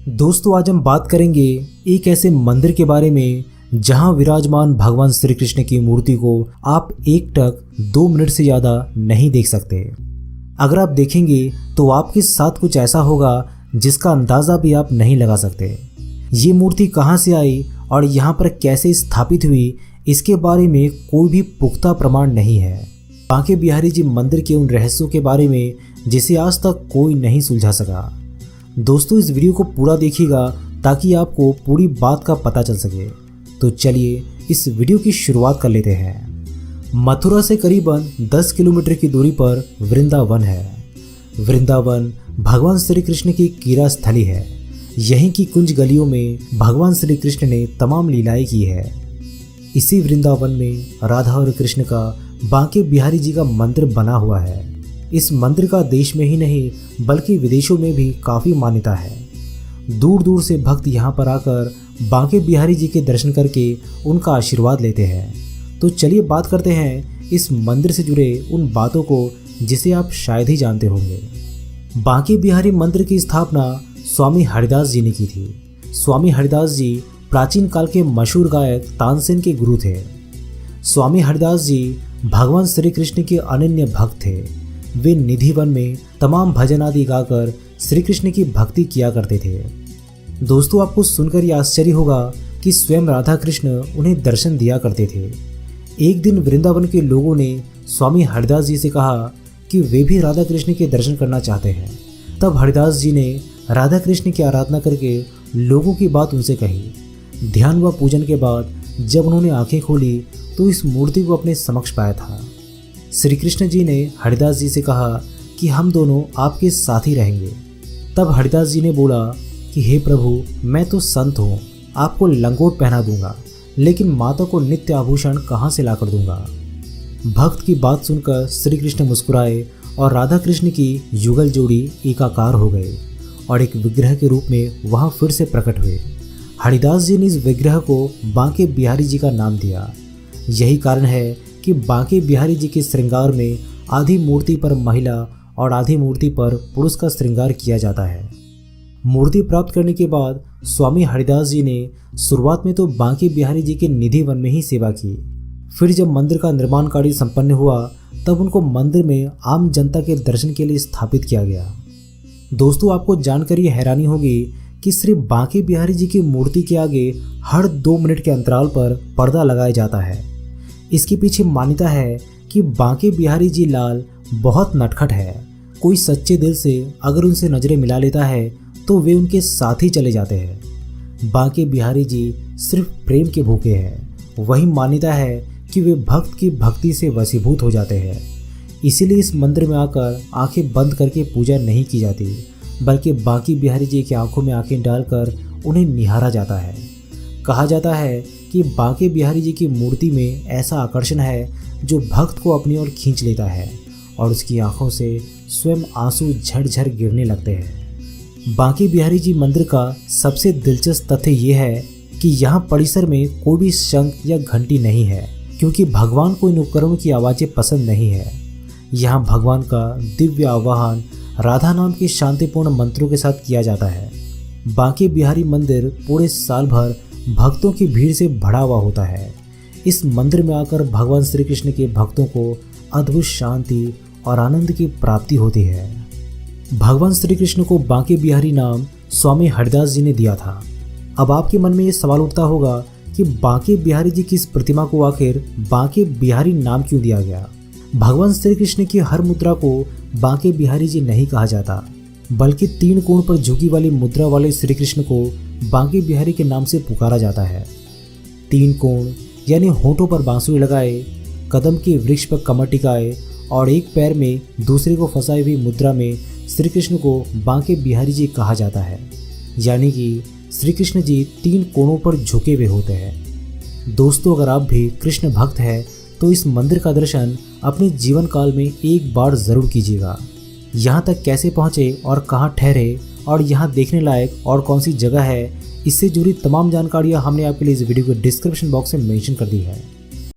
दोस्तों आज हम बात करेंगे एक ऐसे मंदिर के बारे में जहां विराजमान भगवान श्री कृष्ण की मूर्ति को आप एकटक 2 मिनट से ज़्यादा नहीं देख सकते। अगर आप देखेंगे तो आपके साथ कुछ ऐसा होगा जिसका अंदाज़ा भी आप नहीं लगा सकते। ये मूर्ति कहां से आई और यहां पर कैसे स्थापित हुई, इसके बारे में कोई भी पुख्ता प्रमाण नहीं है। बांके बिहारी जी मंदिर के उन रहस्यों के बारे में जिसे आज तक कोई नहीं सुलझा सका। दोस्तों इस वीडियो को पूरा देखिएगा ताकि आपको पूरी बात का पता चल सके। तो चलिए इस वीडियो की शुरुआत कर लेते हैं। मथुरा से करीबन 10 किलोमीटर की दूरी पर वृंदावन है। वृंदावन भगवान श्री कृष्ण की क्रीड़ा स्थली है। यहीं की कुंज गलियों में भगवान श्री कृष्ण ने तमाम लीलाएं की है। इसी वृंदावन में राधा और कृष्ण का बांके बिहारी जी का मंदिर बना हुआ है। इस मंदिर का देश में ही नहीं बल्कि विदेशों में भी काफ़ी मान्यता है। दूर दूर से भक्त यहाँ पर आकर बांके बिहारी जी के दर्शन करके उनका आशीर्वाद लेते हैं। तो चलिए बात करते हैं इस मंदिर से जुड़े उन बातों को जिसे आप शायद ही जानते होंगे। बांके बिहारी मंदिर की स्थापना स्वामी हरिदास जी ने की थी। स्वामी हरिदास जी प्राचीन काल के मशहूर गायक तानसेन के गुरु थे। स्वामी हरिदास जी भगवान श्री कृष्ण के अनन्य भक्त थे। वे निधि वन में तमाम भजन आदि गाकर श्री कृष्ण की भक्ति किया करते थे। दोस्तों आपको सुनकर यह आश्चर्य होगा कि स्वयं राधा कृष्ण उन्हें दर्शन दिया करते थे। एक दिन वृंदावन के लोगों ने स्वामी हरिदास जी से कहा कि वे भी राधा कृष्ण के दर्शन करना चाहते हैं। तब हरिदास जी ने राधा कृष्ण की आराधना करके लोगों की बात उनसे कही। ध्यान व पूजन के बाद जब उन्होंने आंखें खोली तो इस मूर्ति को अपने समक्ष पाया था। श्री कृष्ण जी ने हरिदास जी से कहा कि हम दोनों आपके साथ ही रहेंगे। तब हरिदास जी ने बोला कि हे प्रभु, मैं तो संत हूँ, आपको लंगोट पहना दूंगा, लेकिन माता को नित्य आभूषण कहाँ से ला कर दूंगा। भक्त की बात सुनकर श्री कृष्ण मुस्कुराए और राधा कृष्ण की युगल जोड़ी एकाकार हो गए और एक विग्रह के रूप में वहाँ फिर से प्रकट हुए। हरिदास जी ने इस विग्रह को बांके बिहारी जी का नाम दिया। यही कारण है कि बांके बिहारी जी के श्रृंगार में आधी मूर्ति पर महिला और आधी मूर्ति पर पुरुष का श्रृंगार किया जाता है। मूर्ति प्राप्त करने के बाद स्वामी हरिदास जी ने शुरुआत में तो बांके बिहारी जी के निधि वन में ही सेवा की। फिर जब मंदिर का निर्माण कार्य संपन्न हुआ तब उनको मंदिर में आम जनता के दर्शन के लिए स्थापित किया गया। दोस्तों आपको जानकर ये हैरानी होगी कि सिर्फ बांके बिहारी जी की मूर्ति के आगे हर 2 मिनट के अंतराल पर पर्दा लगाया जाता है। इसके पीछे मान्यता है कि बांके बिहारी जी लाल बहुत नटखट है। कोई सच्चे दिल से अगर उनसे नज़रें मिला लेता है तो वे उनके साथ ही चले जाते हैं। बांके बिहारी जी सिर्फ प्रेम के भूखे हैं। वही मान्यता है कि वे भक्त की भक्ति से वशीभूत हो जाते हैं। इसीलिए इस मंदिर में आकर आंखें बंद करके पूजा नहीं की जाती, बल्कि बांके बिहारी जी की आंखों में आंखें डालकर उन्हें निहारा जाता है। कहा जाता है कि बांके बिहारी जी की मूर्ति में ऐसा आकर्षण है जो भक्त को अपनी ओर खींच लेता है और उसकी आंखों से स्वयं आंसू झरझर गिरने लगते हैं। बांके बिहारी जी मंदिर का सबसे दिलचस्प तथ्य ये है कि यहाँ परिसर में कोई भी शंख या घंटी नहीं है, क्योंकि भगवान को इन उपकरणों की आवाज़ें पसंद नहीं है। यहाँ भगवान का दिव्य आवाहन राधा नाम के शांतिपूर्ण मंत्रों के साथ किया जाता है। बांके बिहारी मंदिर पूरे साल भर भक्तों की भीड़ से भरा हुआ होता है। इस मंदिर में आकर भगवान श्री कृष्ण के भक्तों को अद्भुत शांति और आनंद की प्राप्ति होती है। भगवान श्री कृष्ण को बांके बिहारी नाम स्वामी हरिदास जी ने दिया था। अब आपके मन में ये सवाल उठता होगा कि बांके बिहारी जी की इस प्रतिमा को आखिर बांके बिहारी नाम क्यों दिया गया। भगवान श्री कृष्ण की हर मुद्रा को बांके बिहारी जी नहीं कहा जाता, बल्कि 3 कोण पर झुकी वाली मुद्रा वाले श्री कृष्ण को बांके बिहारी के नाम से पुकारा जाता है। 3 कोण यानी होठों पर बांसुरी लगाए, कदम के वृक्ष पर कमर टिकाए और एक पैर में दूसरे को फंसाई हुई मुद्रा में श्री कृष्ण को बांके बिहारी जी कहा जाता है। यानी कि श्री कृष्ण जी 3 कोणों पर झुके हुए होते हैं। दोस्तों अगर आप भी कृष्ण भक्त हैं तो इस मंदिर का दर्शन अपने जीवन काल में एक बार ज़रूर कीजिएगा। यहाँ तक कैसे पहुँचे और कहाँ ठहरे और यहाँ देखने लायक और कौन सी जगह है, इससे जुड़ी तमाम जानकारियाँ हमने आपके लिए इस वीडियो के डिस्क्रिप्शन बॉक्स में मेंशन कर दी है।